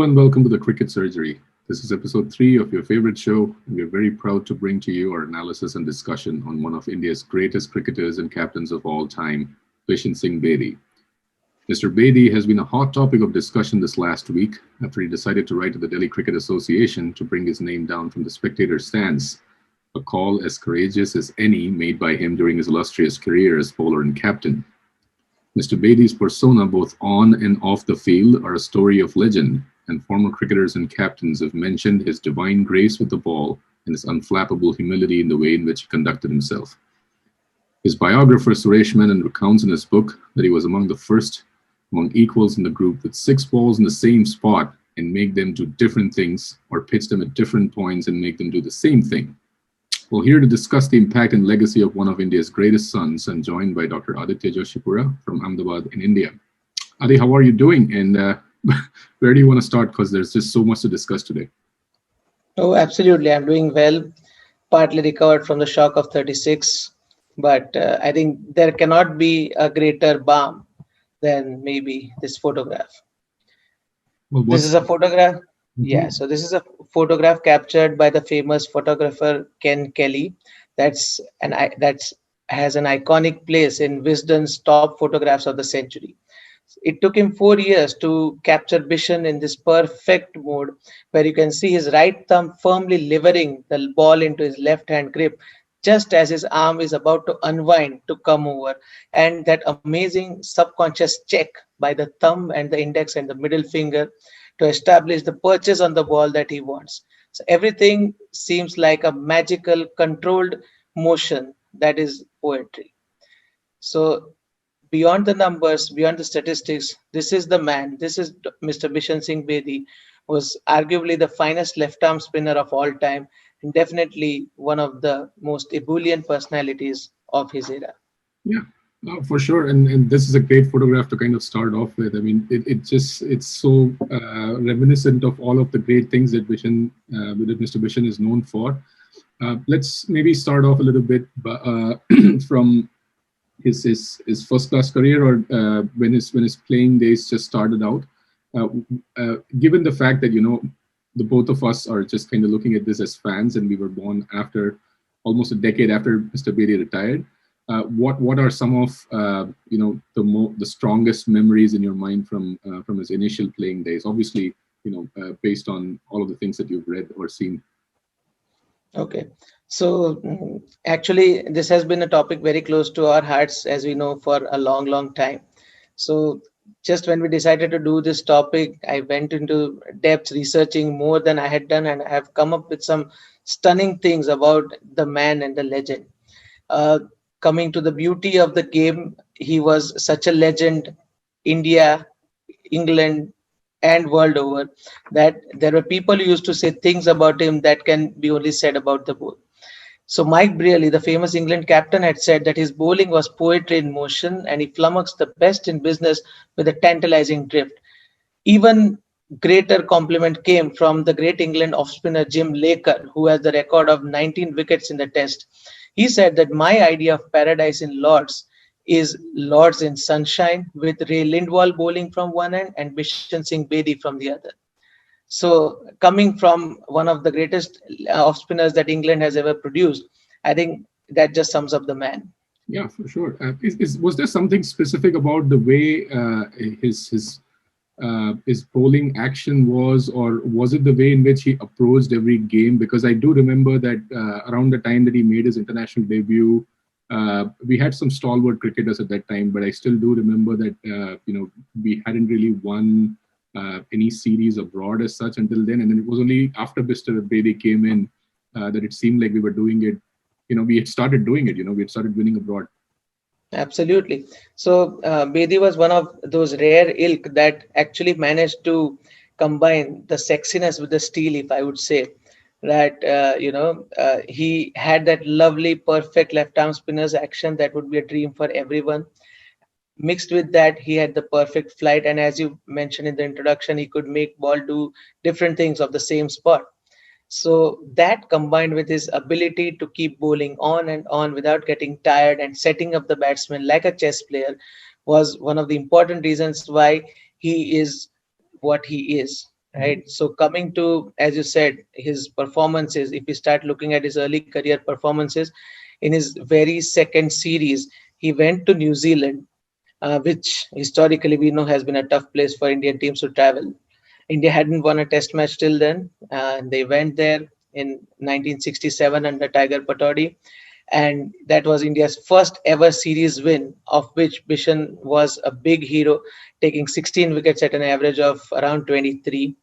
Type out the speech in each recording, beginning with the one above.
and welcome to the Cricket Surgery. This is episode 3 of your favorite show, and we're very proud to bring to you our analysis and discussion on one of India's greatest cricketers and captains of all time, Bishan Singh Bedi. Mr. Bedi has been a hot topic of discussion this last week after he decided to write to the Delhi Cricket Association to bring his name down from the spectator stands, a call as courageous as any made by him during his illustrious career as bowler and captain. Mr. Bedi's persona, both on and off the field, are a story of legend, and former cricketers and captains have mentioned his divine grace with the ball and his unflappable humility in the way in which he conducted himself. His biographer Suresh Menon recounts in his book that he was among the first among equals in the group with 6 balls in the same spot and make them do different things, or pitch them at different points and make them do the same thing. Well, here to discuss the impact and legacy of one of India's greatest sons, I'm joined by Dr. Aditya Joshipura from Ahmedabad in India. Adi, how are you doing? And where do you want to start? Because there's just so much to discuss today. Oh, absolutely. I'm doing well, partly recovered from the shock of 36. But I think there cannot be a greater balm than maybe this photograph. Well, This is a photograph. Mhm. Yeah, so this is a photograph captured by the famous photographer Ken Kelly. That's has an iconic place in Wisden's top photographs of the century. It took him 4 years to capture Bishan in this perfect mode, where you can see his right thumb firmly levering the ball into his left hand grip, just as his arm is about to unwind to come over, and that amazing subconscious check by the thumb and the index and the middle finger to establish the purchase on the ball that he wants. So everything seems like a magical, controlled motion that is poetry. So beyond the numbers, beyond the statistics, this is the man. This is Mr. Bishan Singh Bedi, was arguably the finest left-arm spinner of all time, and definitely one of the most ebullient personalities of his era. Yeah, for sure. And this is a great photograph to kind of start off with. I mean, it's so reminiscent of all of the great things that that Mr. Bishan is known for. Let's maybe start off a little bit from his first class career, or when his playing days just started out. Uh, Given the fact that the both of us are just kind of looking at this as fans, and we were born after almost a decade after Mr. Bedi retired. What are some of the strongest memories in your mind from his initial playing days? Obviously, based on all of the things that you've read or seen. Okay. So actually, this has been a topic very close to our hearts, as we know, for a long, long time. So just when we decided to do this topic, I went into depth researching more than I had done, and I have come up with some stunning things about the man and the legend. Uh, Coming to the beauty of the game, he was such a legend, India, England, and world over, that there were people who used to say things about him that can be only said about the both. So Mike Brearley, the famous England captain, had said that his bowling was poetry in motion, and he flummoxed the best in business with a tantalizing drift. Even greater compliment came from the great England off-spinner Jim Laker, who has the record of 19 wickets in the test. He said that my idea of paradise in Lords is Lords in sunshine, with Ray Lindwall bowling from one end and Bishan Singh Bedi from the other. So coming from one of the greatest off-spinners that England has ever produced, I think that just sums up the man. Yeah, for sure. Was there something specific about the way his bowling action was, or was it the way in which he approached every game? Because I do remember that around the time that he made his international debut, we had some stalwart cricketers at that time, but I still do remember that we hadn't really won any series abroad as such until then, and then it was only after Mr. Bedi came in that it seemed like we were doing it. We had started doing it. We had started winning abroad. Absolutely. So Bedi was one of those rare ilk that actually managed to combine the sexiness with the steel, if I would say. That he had that lovely, perfect left arm spinner's action that would be a dream for everyone. Mixed with that, he had the perfect flight, and as you mentioned in the introduction, he could make ball do different things of the same spot. So that combined with his ability to keep bowling on and on without getting tired and setting up the batsman like a chess player was one of the important reasons why he is what he is. right? So coming to, as you said, his performances, if we start looking at his early career performances, in his very second series, he went to New Zealand, which historically we know has been a tough place for Indian teams to travel. India hadn't won a test match till then. They went there in 1967 under Tiger Pataudi, and that was India's first ever series win, of which Bishan was a big hero, taking 16 wickets at an average of around 23.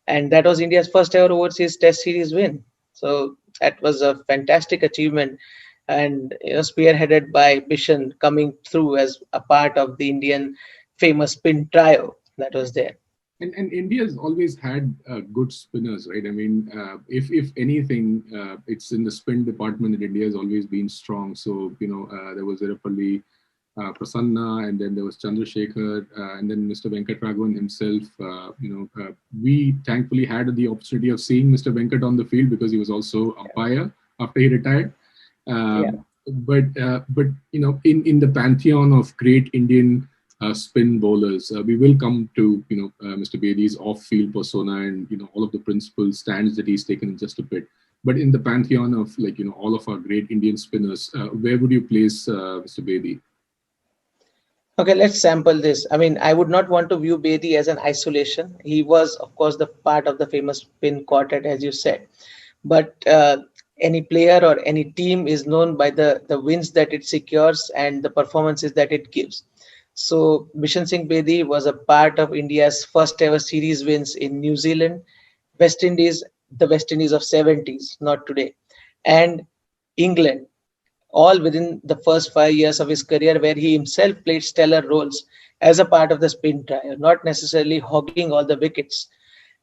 And that was India's first ever overseas test series win. So that was a fantastic achievement, and spearheaded by Bishan, coming through as a part of the Indian famous spin trio that was there. And India's always had good spinners, right? I mean, if anything, it's in the spin department that India has always been strong. So there was Irapalli, Prasanna, and then there was Chandrasekhar, and then Mr. Venkatraghavan himself. We thankfully had the opportunity of seeing Mr. Venkat on the field because he was also umpire after he retired. Yeah. But in the pantheon of great Indian spin bowlers, we will come to Mr. Bedi's off-field persona and all of the principal stands that he's taken in just a bit. But in the pantheon of all of our great Indian spinners, where would you place Mr. Bedi? Okay, let's sample this. I mean, I would not want to view Bedi as an isolation. He was, of course, the part of the famous spin quartet, as you said. But any player or any team is known by the wins that it secures and the performances that it gives. So Bishan Singh Bedi was a part of India's first ever series wins in New Zealand, West Indies, the West Indies of 70s, not today, and England, all within the first 5 years of his career, where he himself played stellar roles as a part of the spin trio, not necessarily hogging all the wickets.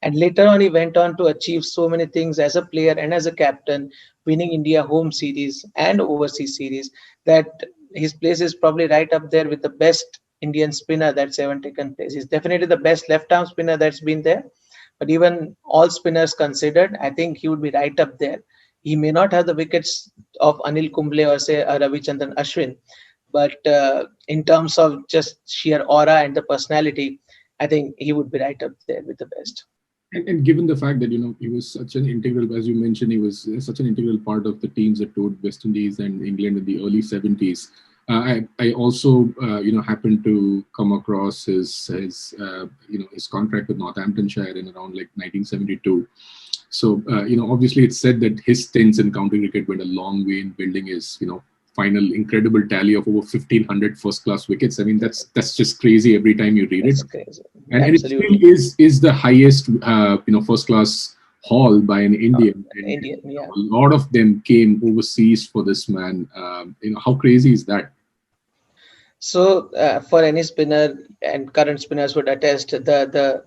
And later on, he went on to achieve so many things as a player and as a captain, winning India home series and overseas series, that his place is probably right up there with the best Indian spinner that's ever taken place. He's definitely the best left arm spinner that's been there. But even all spinners considered, I think he would be right up there. He may not have the wickets of Anil Kumble or say Ravichandran Ashwin, but in terms of just sheer aura and the personality, I think he would be right up there with the best. And given the fact that he was such an integral, as you mentioned, he was such an integral part of the teams that toured West Indies and England in the early 70s. I also happened to come across his contract with Northamptonshire in around like 1972. So obviously it's said that his stints in county cricket went a long way in building his final incredible tally of over 1,500 first-class wickets. I mean, that's just crazy every time you read it. That's crazy. And it still is the highest first-class haul by an Indian. Indian, yeah. A lot of them came overseas for this man. How crazy is that? So for any spinner, and current spinners would attest, the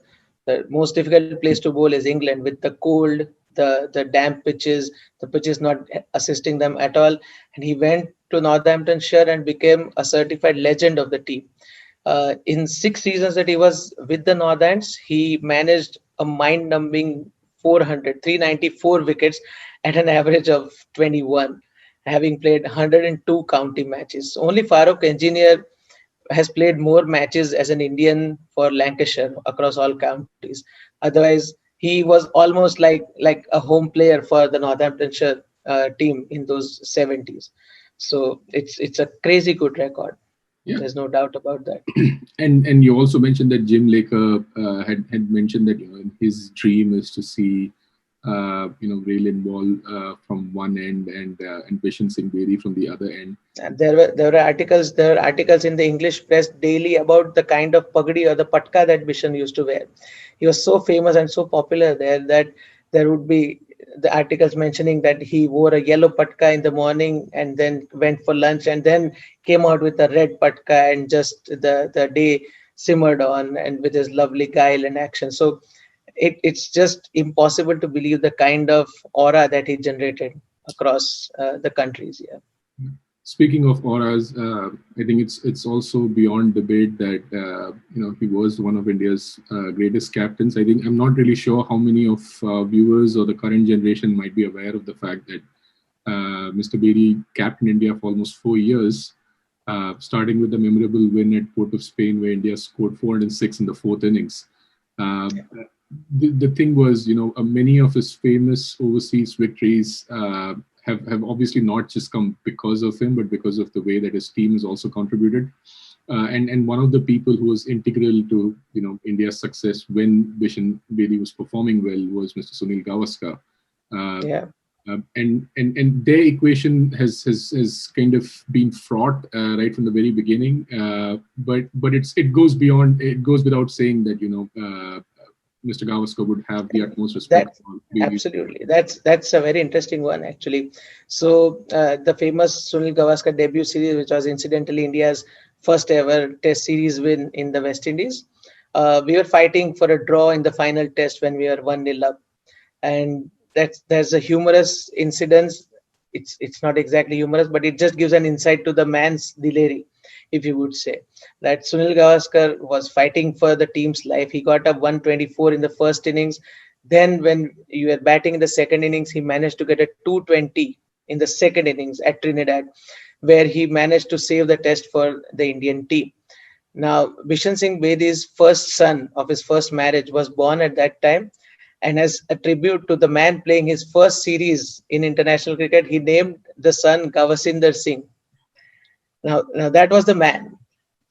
most difficult place to bowl is England, with the cold, the damp pitches, the pitches not assisting them at all. And he went to Northamptonshire and became a certified legend of the team. In 6 seasons that he was with the Northants, he managed a mind-numbing 394 wickets at an average of 21, having played 102 county matches. Only Farooq Engineer has played more matches as an Indian for Lancashire across all counties. Otherwise, he was almost like a home player for the Northamptonshire team in those 70s. So it's a crazy good record. Yeah. There's no doubt about that. And you also mentioned that Jim Laker had mentioned that his dream is to see Ray Lindwall from one end and Bishan Singh Bedi from the other end. And there were articles in the English press daily about the kind of pagdi or the patka that Bishan used to wear. He was so famous and so popular there that there would be the articles mentioning that he wore a yellow patka in the morning and then went for lunch and then came out with a red patka, and just the day simmered on, and with his lovely guile and action. So it's just impossible to believe the kind of aura that he generated across the countries. Yeah. Speaking of auras, I think it's also beyond debate that he was one of India's greatest captains. I think I'm not really sure how many of viewers or the current generation might be aware of the fact that Mr. Bedi captained India for almost 4 years, starting with the memorable win at Port of Spain, where India scored 406 in the fourth innings. the thing was, many of his famous overseas victories have obviously not just come because of him, but because of the way that his team has also contributed. And one of the people who was integral to India's success when Bishan Bedi was performing well was Mr. Sunil Gavaskar. Uh, Yeah. and their equation has kind of been fraught right from the very beginning. But it goes beyond. It goes without saying that Mr. Gavaskar would have the utmost respect That for Bedi. absolutely. That's a very interesting one actually. So the famous Sunil Gavaskar debut series, which was incidentally India's first ever Test series win in the West Indies. We were fighting for a draw in the final test when we were 1-0 up, and there's a humorous incident. It's not exactly humorous, but it just gives an insight to the man's delirium, if you would say. That Sunil Gavaskar was fighting for the team's life. He got up 124 in the first innings. Then when you were batting in the second innings, he managed to get a 220 in the second innings at Trinidad, where he managed to save the test for the Indian team. Now, Bishan Singh Bedi's first son of his first marriage was born at that time. And as a tribute to the man playing his first series in international cricket, he named the son Gavasinder Singh. Now that was the man.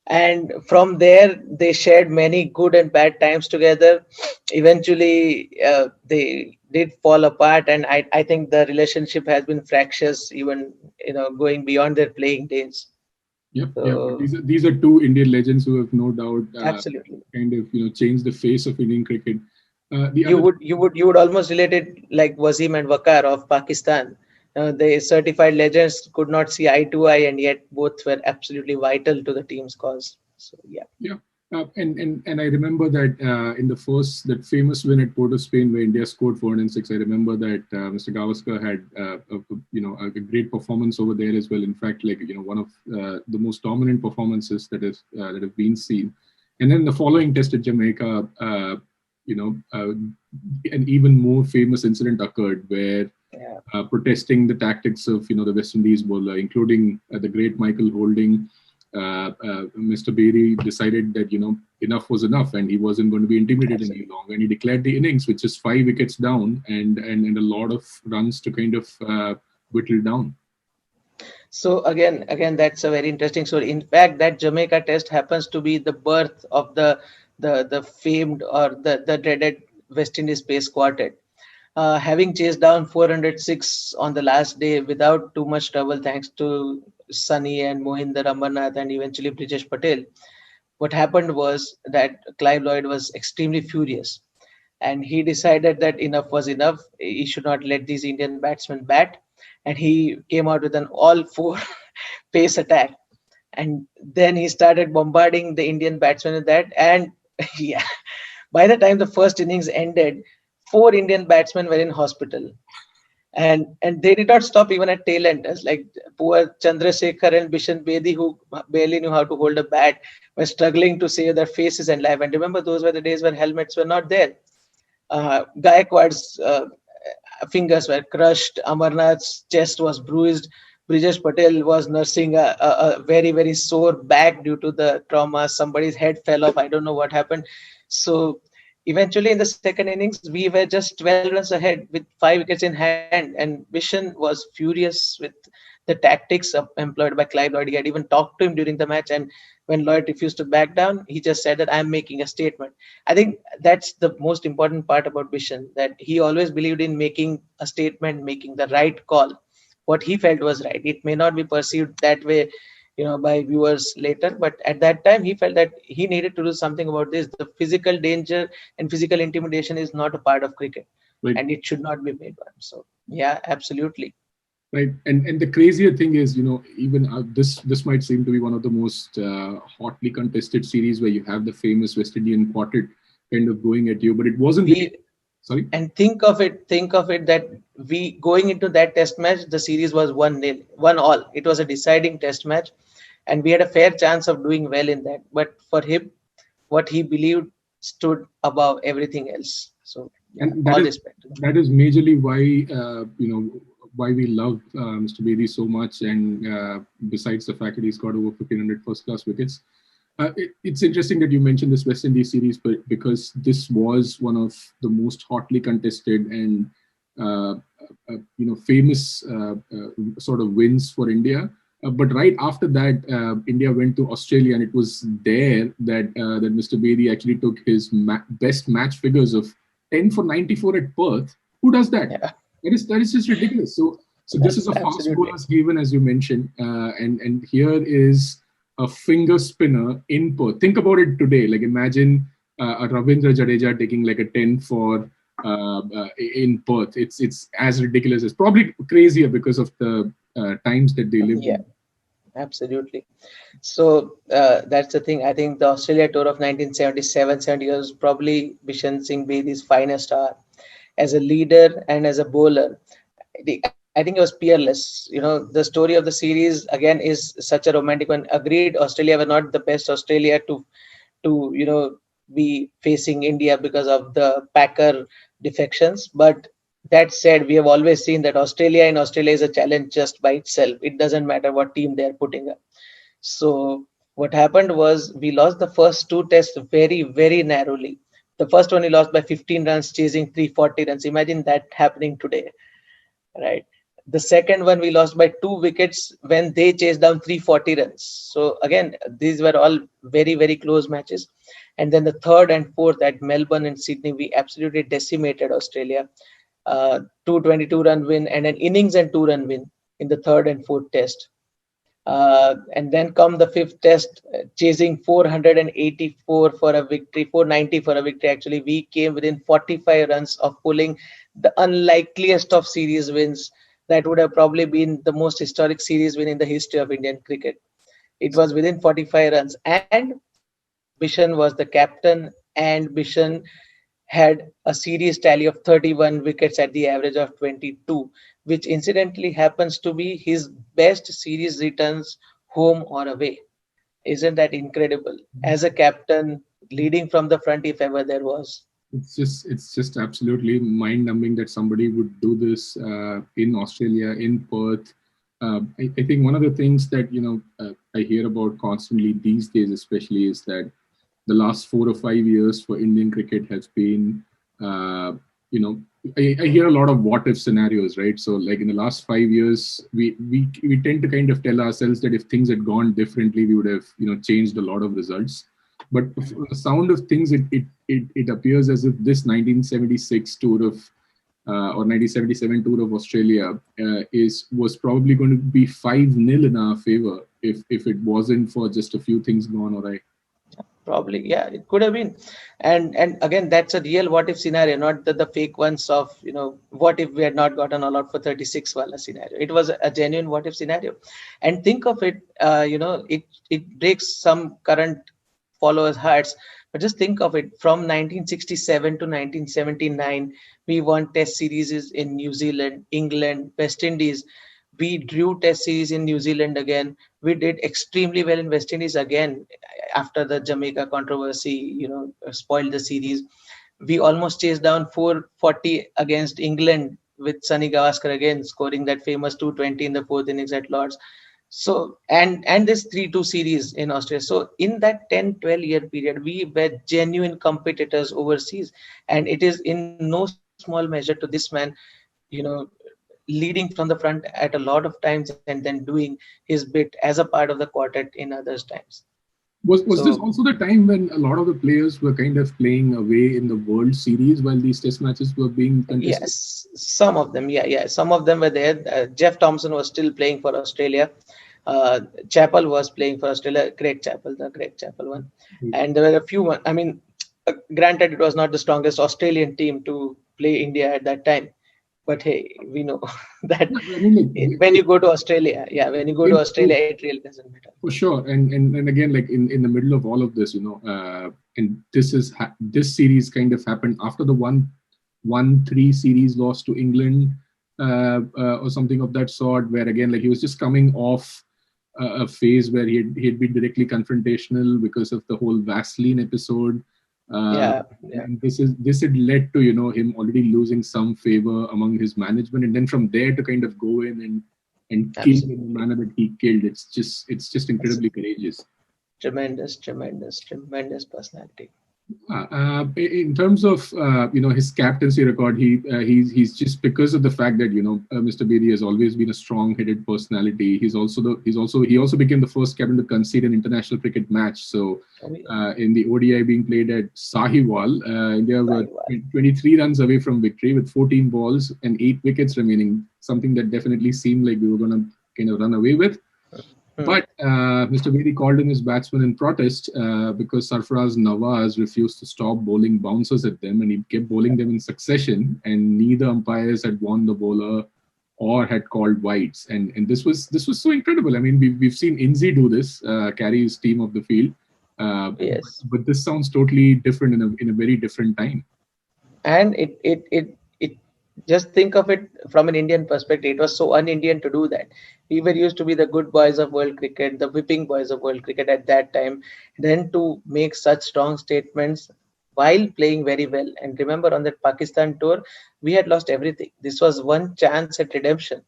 And from there, they shared many good and bad times together. Eventually, they did fall apart, and I think the relationship has been fractious, even going beyond their playing days. Yep, yep. But So these are two Indian legends who have no doubt absolutely. kind of changed the face of Indian cricket. The you other would you would you would almost relate it like Wasim and Wakar of Pakistan. The certified legends could not see eye to eye, and yet both were absolutely vital to the team's cause. So yeah, Yeah, and I remember that in the first that famous win at Port of Spain where India scored 406. I remember that Mr. Gavaskar had a great performance over there as well. In fact, like one of the most dominant performances that have been seen. And then the following test at Jamaica, you know, uh, an even more famous incident occurred where yeah, protesting the tactics of the West Indies bowler, including the great Michael Holding. Mr. Bedi decided that enough was enough, and he wasn't going to be intimidated any absolutely. longer. And he declared the innings with just 5 wickets down and a lot of runs to kind of whittle down. So again, that's a very interesting story. In fact, that Jamaica test happens to be the birth of the famed or the dreaded West Indies pace quartet. Having chased down 406 on the last day without too much trouble, thanks to Sunny and Mohinder Amarnath and eventually Brijesh Patel, what happened was that Clive Lloyd was extremely furious, and he decided that enough was enough. He should not let these Indian batsmen bat, and he came out with an all-four pace attack. And then he started bombarding the Indian batsmen with that. And yeah, by the time the first innings ended, four Indian batsmen were in hospital, and they did not stop even at tail enders like poor Chandrasekhar and Bishan Bedi, who barely knew how to hold a bat, were struggling to save their faces and life. And remember, those were the days when helmets were not there. Gaikwad's fingers were crushed. Amarnath's chest was bruised. Brijesh Patel was nursing a very, very sore back due to the trauma. Somebody's head fell off. I don't know what happened. So eventually, in the second innings, we were just 12 runs ahead with 5 wickets in hand. And Bishan was furious with the tactics employed by Clive Lloyd. He had even talked to him during the match. And when Lloyd refused to back down, he just said that I'm making a statement. I think that's the most important part about Bishan, that he always believed in making a statement, making the right call. What he felt was right. It may not be perceived that way, by viewers later, but at that time he felt that he needed to do something about this. The physical danger and physical intimidation is not a part of cricket, Right, and it should not be made one. So yeah, absolutely. right. And the crazier thing is, even this might seem to be one of the most hotly contested series where you have the famous West Indian quartet kind of going at you, but it wasn't really. We Sorry. And think of it that we going into that test match, the series was 1-0, 1-all. It was a deciding test match, and we had a fair chance of doing well in that. But for him, what he believed stood above everything else. So yeah, And all respect to that is majorly why why we love Mr. Bedi so much. And besides the fact that he's got over 1,500 first class wickets, It's interesting that you mentioned this West Indies series, but because this was one of the most hotly contested and famous sort of wins for India. But right after that, India went to Australia, and it was there that Mr. Bedi actually took his best match figures of 10 for 94 at Perth. Who does that? Yeah, That is just ridiculous. So this is that's a fast absolutely. bowler's haven, as you mentioned, and here is a finger spinner in Perth. Think about it today. Like imagine a Ravindra Jadeja taking like a 10 for in Perth. It's as ridiculous as probably crazier because of the times that they lived Yeah, in. absolutely. So that's the thing. I think the Australia tour of 1977-70 was probably Bishan Singh Bedi's finest hour as a leader and as a bowler. I think it was peerless. The story of the series again is such a romantic one. Agreed, Australia were not the best Australia to be facing India because of the Packer defections. But that said, we have always seen that Australia in Australia is a challenge just by itself. It doesn't matter what team they are putting up. So what happened was we lost the first two tests very, very narrowly. The first one we lost by 15 runs, chasing 340 runs. Imagine that happening today, right? The second one we lost by 2 wickets when they chased down 340 runs. So again, these were all very, very close matches. And then the third and fourth at Melbourne and Sydney, we absolutely decimated Australia. 222-run win and an innings and 2-run win in the third and fourth test. And then come the fifth test, chasing 484 for a victory, 490 for a victory. Actually, we came within 45 runs of pulling the unlikeliest of series wins. That would have probably been the most historic series win in the history of Indian cricket. It was within 45 runs, and Bishan was the captain, and Bishan had a series tally of 31 wickets at the average of 22, which incidentally happens to be his best series returns home or away. Isn't that incredible? As a captain, leading from the front, if ever there was. It's just absolutely mind-numbing that somebody would do this in Australia, in Perth. I think one of the things that I hear about constantly these days, especially, is that the last 4 or 5 years for Indian cricket has been, you know, I hear a lot of what if scenarios, right? So, like in the last 5 years, we tend to kind of tell ourselves that if things had gone differently, we would have changed a lot of results. But from the sound of things, it appears as if this 1976 tour of or 1977 tour of Australia is was probably going to be 5-0 in our favor if it wasn't for just a few things gone awry. Probably, yeah, it could have been. And again, that's a real what if scenario, not the fake ones of, what if we had not gotten all out for 36 wala scenario. It was a genuine what if scenario. And think of it, it breaks some current followers' hearts. But just think of it, from 1967 to 1979, we won test series in New Zealand, England, West Indies. We drew test series in New Zealand again. We did extremely well in West Indies again after the Jamaica controversy, spoiled the series. We almost chased down 440 against England with Sunny Gavaskar again scoring that famous 220 in the fourth innings at Lords. So and this 3-2 series in Australia. So in that 10-12 year period, we were genuine competitors overseas, and it is in no small measure to this man, you know, leading from the front at a lot of times and then doing his bit as a part of the quartet in others times. Was this So also the time when a lot of the players were kind of playing away in the World Series while these Test matches were being contested? yes, some of them, yeah, some of them were there. Jeff Thompson was still playing for Australia. Chappell was playing for Australia. Craig Chappell, the Craig Chappell one, and there were a few. I mean, granted, it was not the strongest Australian team to play India at that time, but hey, we know that Yeah, I mean, like when you go to Australia, yeah, when you go to came Australia, through it really doesn't matter. for sure. And again, like in the middle of all of this, and this series kind of happened after the 1-3 series loss to England, or something of that sort, where again, like he was just coming off a phase where he had been directly confrontational because of the whole Vaseline episode. Uh, Yeah, and this had led to him already losing some favor among his management, and then from there to kind of go in and kill in the absolutely. manner that he killed. It's just incredibly courageous. tremendous personality. In terms of his captaincy record, he's just because of the fact that Mr. Bedi has always been a strong-headed personality. He also became the first captain to concede an international cricket match. So Oh, yeah. in the ODI being played at Sahiwal, India were Sahiwal. 23 runs away from victory with 14 balls and 8 wickets remaining. Something that definitely seemed like we were going to kind of run away with. Hmm. But Mr. Bedi called in his batsmen in protest because Sarfaraz Nawaz refused to stop bowling bouncers at them, and he kept bowling them in succession. And neither umpires had warned the bowler or had called wides. And this was so incredible. I mean, we've seen Inzi do this, carry his team off the field, Yes. but this sounds totally different in a very different time. And it just think of it from an Indian perspective. It was so un-Indian to do that. We were used to be the good boys of world cricket, the whipping boys of world cricket at that time. Then to make such strong statements while playing very well. And remember, on that Pakistan tour, we had lost everything. This was one chance at redemption.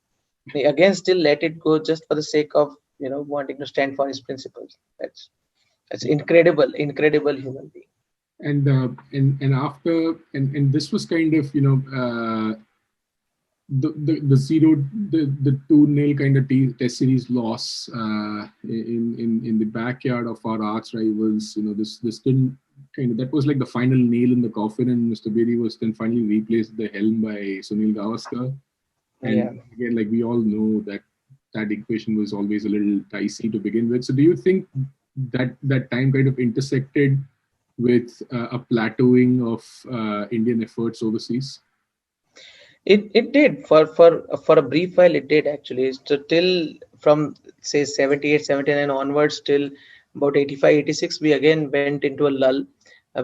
He again still let it go just for the sake of wanting to stand for his principles. That's incredible human being. And after and this was kind of the zero the 2-0 kind of test series loss in the backyard of our arch rivals. This didn't kind of that was like the final nail in the coffin, and Mr. Bedi was then finally replaced at the helm by Sunil Gavaskar. Yeah. And again, like we all know that equation was always a little dicey to begin with. So do you think that time kind of intersected with a plateauing of Indian efforts overseas? It did for a brief while. It did actually. So till from say 78, 79 onwards till about 85, 86, we again went into a lull.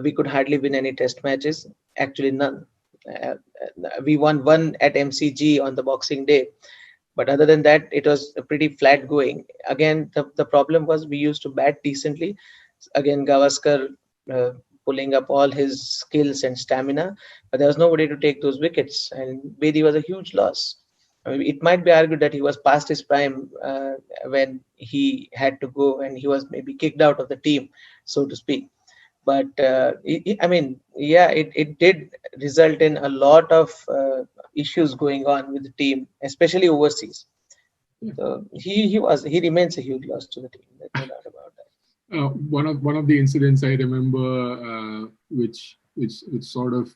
We could hardly win any test matches. Actually, none. We won one at MCG on the Boxing Day, but other than that, it was pretty flat going. Again, the problem was we used to bat decently. Again, Gavaskar uh, pulling up all his skills and stamina, but there was nobody to take those wickets, and Bedi was a huge loss. I mean, it might be argued that he was past his prime when he had to go, and he was maybe kicked out of the team, so to speak. But I mean, yeah, it did result in a lot of issues going on with the team, especially overseas. So he remains a huge loss to the team. There's no doubt about that. One of the incidents I remember, which sort of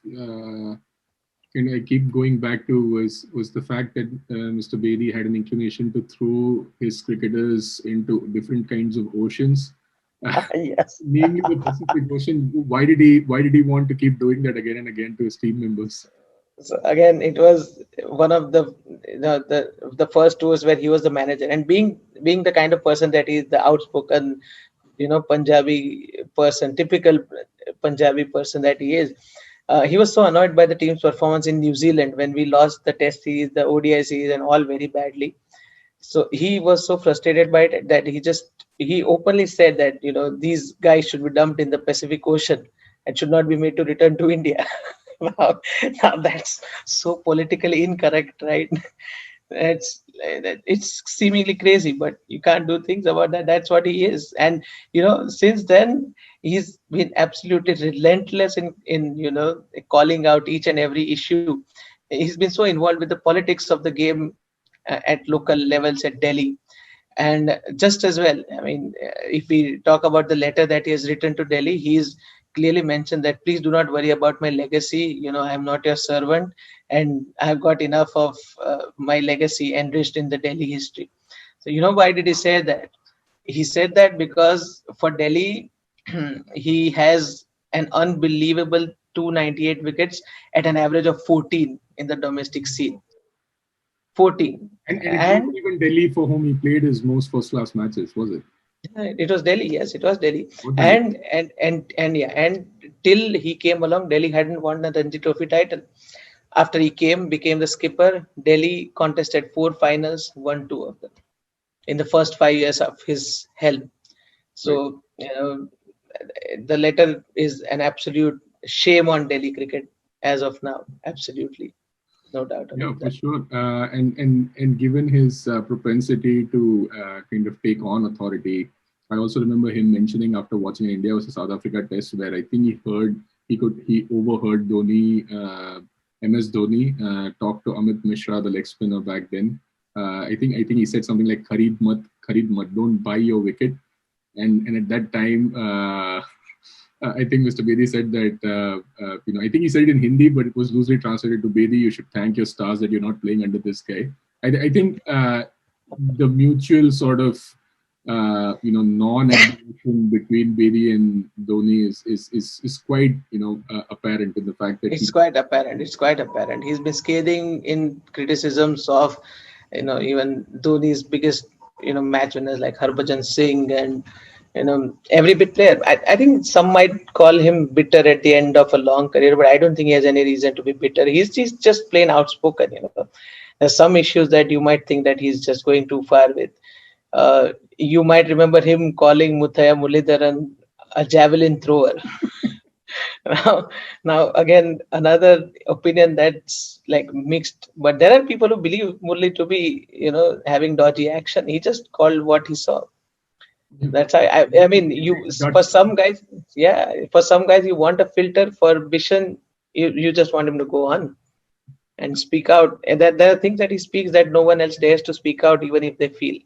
I keep going back to was the fact that Mr. Bedi had an inclination to throw his cricketers into different kinds of oceans, Yes. namely the Pacific Ocean. Why did he want to keep doing that again and again to his team members? So again, it was one of the first tours where he was the manager, and being the kind of person that he is, the outspoken, Punjabi person, typical Punjabi person that he is. He was so annoyed by the team's performance in New Zealand when we lost the Test series, the ODI series, and all very badly. So he was so frustrated by it that he openly said that these guys should be dumped in the Pacific Ocean and should not be made to return to India. now, now that's so politically incorrect, right? It's seemingly crazy, but you can't do things about that. That's what he is. And since then he's been absolutely relentless in calling out each and every issue. He's been so involved with the politics of the game at local levels at Delhi. And just as well, I mean, if we talk about the letter that he has written to Delhi, he's clearly mentioned that please do not worry about my legacy. I'm not your servant, and I've got enough of my legacy enriched in the Delhi history. So, why did he say that? He said that because for Delhi, he has an unbelievable 298 wickets at an average of 14 in the domestic scene. 14. And it wasn't And even Delhi for whom he played his most first class matches, was it? it was Delhi. Yes, it was Delhi. Was Delhi? And yeah, and till he came along, Delhi hadn't won the Ranji Trophy title. After he became the skipper, Delhi contested 4 finals, won 2 of them in the first 5 years of his helm. Right. So the letter is an absolute shame on Delhi cricket as of now. Absolutely, no doubt Yeah, about for that. sure. And given his propensity to kind of take on authority, I also remember him mentioning after watching India versus South Africa test, where I think he overheard Dhoni, MS Dhoni, talk to Amit Mishra, the leg spinner back then. I think he said something like Kharid mat, don't buy your wicket. And at that time, I think Mr. Bedi said that, I think he said it in Hindi, but it was loosely translated to Bedi, you should thank your stars that you're not playing under this guy. I think the mutual sort of, non-admiration between Bedi and Dhoni is quite, apparent in the fact that It's quite apparent. It's quite apparent. He's been scathing in criticisms of, even Dhoni's biggest, match winners like Harbhajan Singh and, every bit player. I think some might call him bitter at the end of a long career, but I don't think he has any reason to be bitter. He's just plain outspoken. There's some issues that you might think that he's just going too far with. You might remember him calling Muthaiya Mullidharan a javelin thrower. Now, again, another opinion that's like mixed, but there are people who believe Murli to be, having dodgy action. He just called what he saw. That's how I mean, for some guys, yeah, for some guys, you want a filter. For Bishan, you just want him to go on and speak out. And that there are things that he speaks that no one else dares to speak out, even if they feel.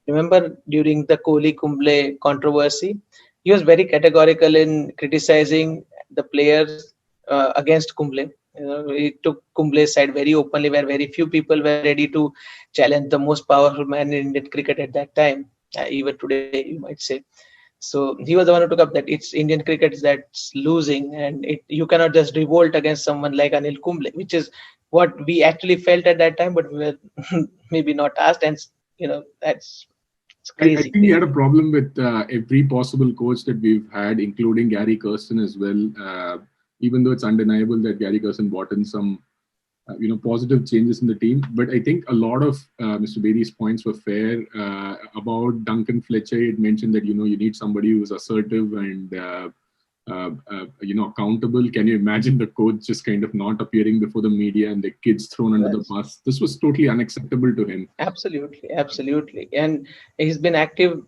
Remember during the Kohli Kumble controversy, he was very categorical in criticizing the players against Kumble. He took Kumble's side very openly, where very few people were ready to challenge the most powerful man in Indian cricket at that time, even today, you might say. So he was the one who took up that it's Indian cricket that's losing, and you cannot just revolt against someone like Anil Kumble, which is what we actually felt at that time, but we were maybe not asked, and that's it's I crazy. think he had a problem with every possible coach that we've had, including Gary Kirsten as well. Even though it's undeniable that Gary Kirsten brought in some, positive changes in the team, but I think a lot of Mr. Bedi's points were fair. About Duncan Fletcher, it mentioned that you need somebody who's assertive and accountable. Can you imagine the coach just kind of not appearing before the media and the kids thrown under the bus? This was totally unacceptable to him. Absolutely. And he's been active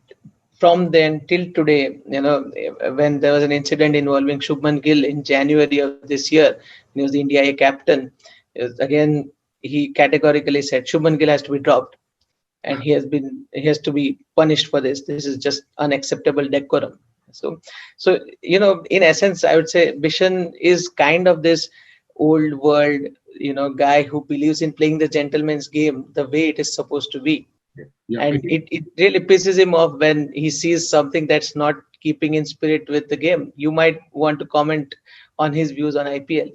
from then till today. When there was an incident involving Shubman Gill in January of this year, he was the India A captain. Again, he categorically said Shubman Gill has to be dropped, and he has to be punished for this. This is just unacceptable decorum. So in essence, I would say Bishan is kind of this old world, guy who believes in playing the gentleman's game the way it is supposed to be. Yeah, and it really pisses him off when he sees something that's not keeping in spirit with the game. You might want to comment on his views on IPL.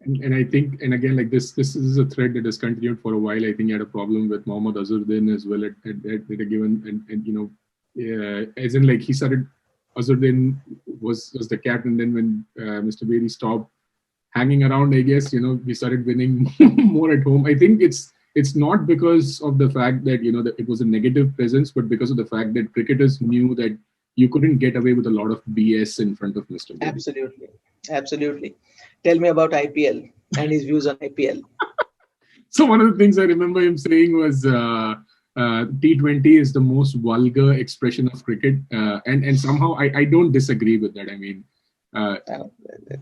And I think, and again, like this is a thread that has continued for a while. I think he had a problem with Mohammad Azharuddin as well at a given, and as in like he started, Azharuddin was the captain. Then when Mr. Bedi stopped hanging around, I guess, we started winning more at home. I think it's not because of the fact that, that it was a negative presence, but because of the fact that cricketers knew that you couldn't get away with a lot of BS in front of Mr. Bedi. Absolutely. Tell me about IPL and his views on IPL. So one of the things I remember him saying was T20 is the most vulgar expression of cricket. And somehow I don't disagree with that. I mean,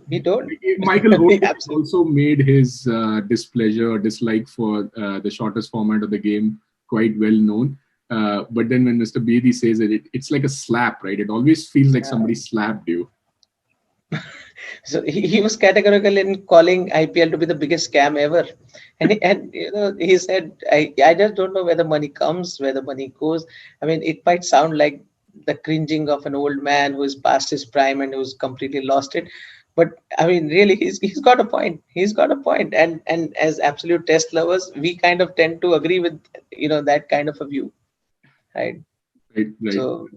we don't. Michael Holt also made his displeasure or dislike for the shortest format of the game quite well known. But then when Mr. Bedi says it's like a slap, right? It always feels like somebody slapped you. So he was categorical in calling IPL to be the biggest scam ever, and he said, I just don't know where the money comes, where the money goes. I mean, it might sound like the cringing of an old man who is past his prime and who's completely lost it, but I mean, really, he's got a point. He's got a point, and as absolute test lovers, we kind of tend to agree with that kind of a view, right? Right. So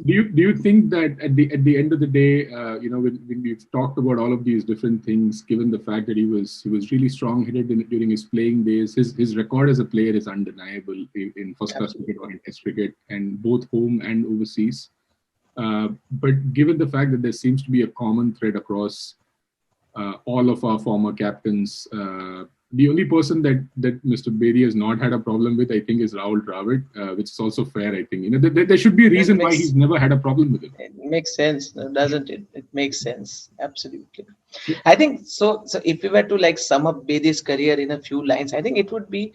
do you think that at the end of the day, when we've talked about all of these different things, given the fact that he was really strong-headed during his playing days, his record as a player is undeniable in first-class cricket or in Test cricket, and both home and overseas. But given the fact that there seems to be a common thread across all of our former captains, The only person that Mr. Bedi has not had a problem with, I think, is Rahul Dravid, which is also fair. I think there should be a It reason why he's makes never had a problem with him. it makes sense, doesn't it? It makes sense. Absolutely. So, I think so. So if we were to like sum up Bedi's career in a few lines, I think it would be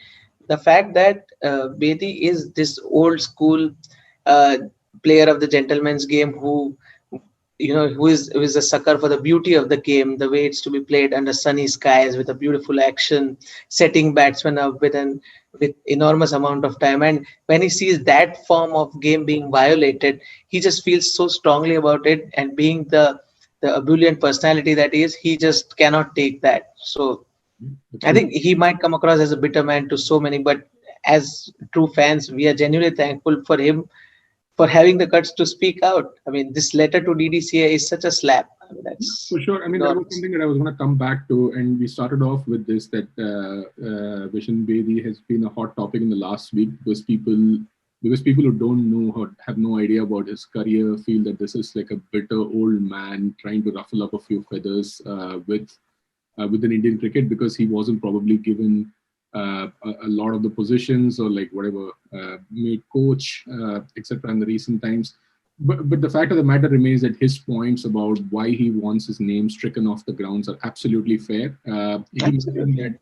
the fact that Bedi is this old school uh, player of the gentleman's game who who is a sucker for the beauty of the game, the way it's to be played under sunny skies with a beautiful action, setting batsmen up with enormous amount of time. And when he sees that form of game being violated, he just feels so strongly about it. And being the ebullient personality that he just cannot take that. So I think absolutely. he might come across as a bitter man to so many, but as true fans, we are genuinely thankful for him for having the guts to speak out. I mean, this letter to DDCA is such a slap. I mean, For that's sure. I mean, that was enormous. something that I was going to come back to, and we started off with this that Bishan Bedi has been a hot topic in the last week because people who don't know or have no idea about his career feel that this is like a bitter old man trying to ruffle up a few feathers within Indian cricket because he wasn't probably given a lot of the positions or like whatever made coach etc. in the recent times. But the fact of the matter remains that his points about why he wants his name stricken off the grounds are absolutely fair. He mentioned Absolutely.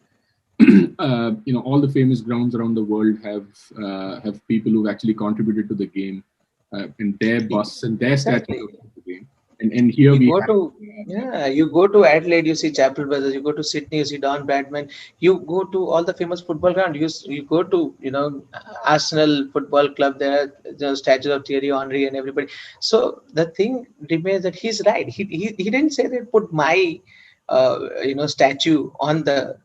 that all the famous grounds around the world have people who've actually contributed to the game and their busts and their statues Exactly. of the game. And here You we go have to you go to Adelaide, you see Chapel Brothers. You go to Sydney, you see Don Bradman. You go to all the famous football ground. You go to Arsenal Football Club. There are the statues of Thierry Henry and everybody. So the thing remains that he's right. He didn't say they put my statue on the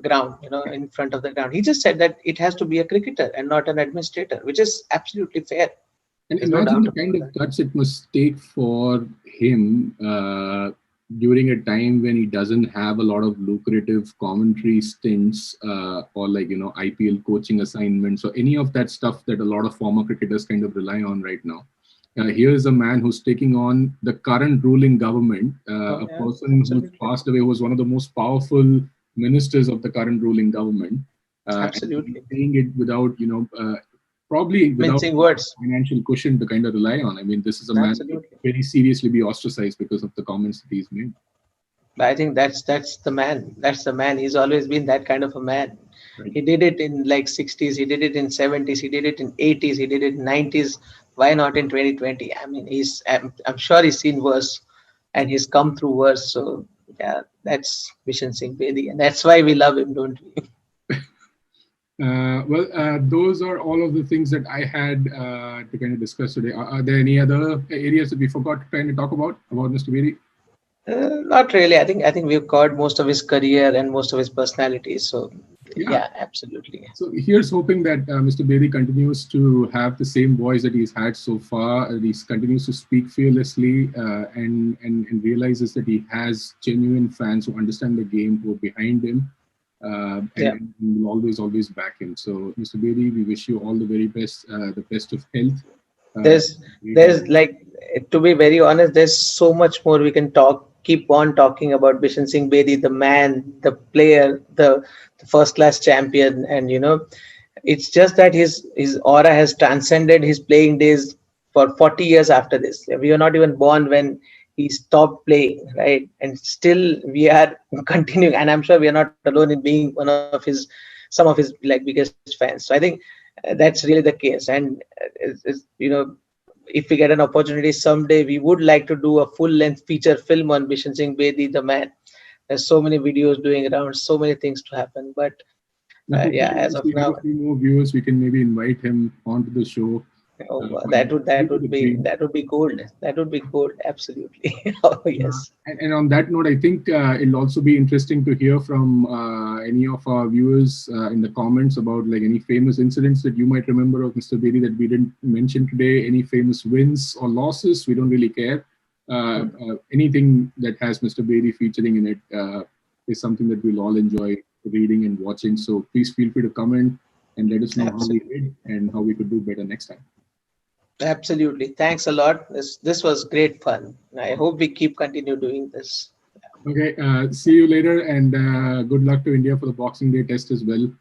ground, in front of the ground. He just said that it has to be a cricketer and not an administrator, which is absolutely fair. And There's no imagine doubt the about kind of that. guts it must take for him during a time when he doesn't have a lot of lucrative commentary stints or like, IPL coaching assignments or any of that stuff that a lot of former cricketers kind of rely on right now. Here's a man who's taking on the current ruling government, Oh a yeah, person who's absolutely, passed away, who was one of the most powerful ministers of the current ruling government. And he's absolutely. saying it without, probably without Mincing words. financial cushion to kind of rely on. I mean, this is a man who could Absolutely. very seriously be ostracized because of the comments that he's made. I think that's the man. That's the man. He's always been that kind of a man. Right. He did it in like 60s. He did it in 70s. He did it in 80s. He did it in 90s. Why not in 2020? I mean, I'm sure he's seen worse, and he's come through worse. So yeah, that's Bishan Singh Bedi, and that's why we love him, don't we? Those are all of the things that I had to kind of discuss today. Are there any other areas that we forgot to kind of talk about Mr. Bedi? Not really. I think we've covered most of his career and most of his personality. So Yeah. yeah, absolutely. So here's hoping that Mr. Bedi continues to have the same voice that he's had so far. He continues to speak fearlessly and realizes that he has genuine fans who understand the game, who are behind him, Yeah. and will always back him. So, Mr. Bedi, we wish you all the best of health. Uh, there's great there's like, to be very honest, there's so much more we can keep on talking about Bishan Singh Bedi, the man, the player, the first class champion. And it's just that his aura has transcended his playing days for 40 years after this. We were not even born when he stopped playing, right? And still we are continuing, and I'm sure we are not alone in being some of his like biggest fans. So I think that's really the case. And if we get an opportunity someday, we would like to do a full length feature film on Bishan Singh Bedi, the man. There's so many videos doing around, so many things to happen. But Now, yeah, hopefully, as of once we now, have a few more viewers, we can maybe invite him onto the show for that would that maybe would the be dream. that would be gold. That would be gold. Absolutely. Oh yes. And on that note, I think it'll also be interesting to hear from any of our viewers in the comments about like any famous incidents that you might remember of Mr. Bedi that we didn't mention today, any famous wins or losses. We don't really care. Anything that has Mr. Bedi featuring in it is something that we'll all enjoy reading and watching. So please feel free to comment and let us know how we Absolutely. did and how we could do better next time. Absolutely. Thanks a lot. This was great fun. I hope we keep continue doing this. Okay, see you later, and good luck to India for the Boxing Day test as well.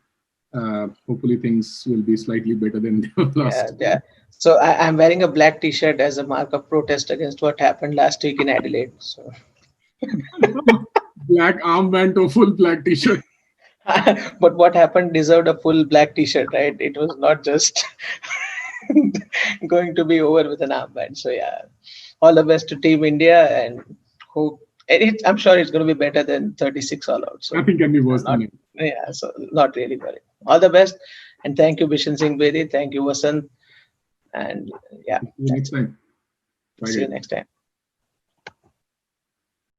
Hopefully, things will be slightly better than Yeah, last yeah. time. So I'm wearing a black T-shirt as a mark of protest against what happened last week in Adelaide. So, Black armband to full black T-shirt. but what happened deserved a full black T-shirt, right? It was not just going to be over with an armband. So yeah, all the best to Team India, and hope I'm sure it's going to be better than 36 all out. So Nothing can be worse than not it. yeah, so not really worried. All the best, and thank you, Bishan Singh Bedi. Thank you, Vasant, and yeah, See you next that's it. time. Bye, See you guys. next time.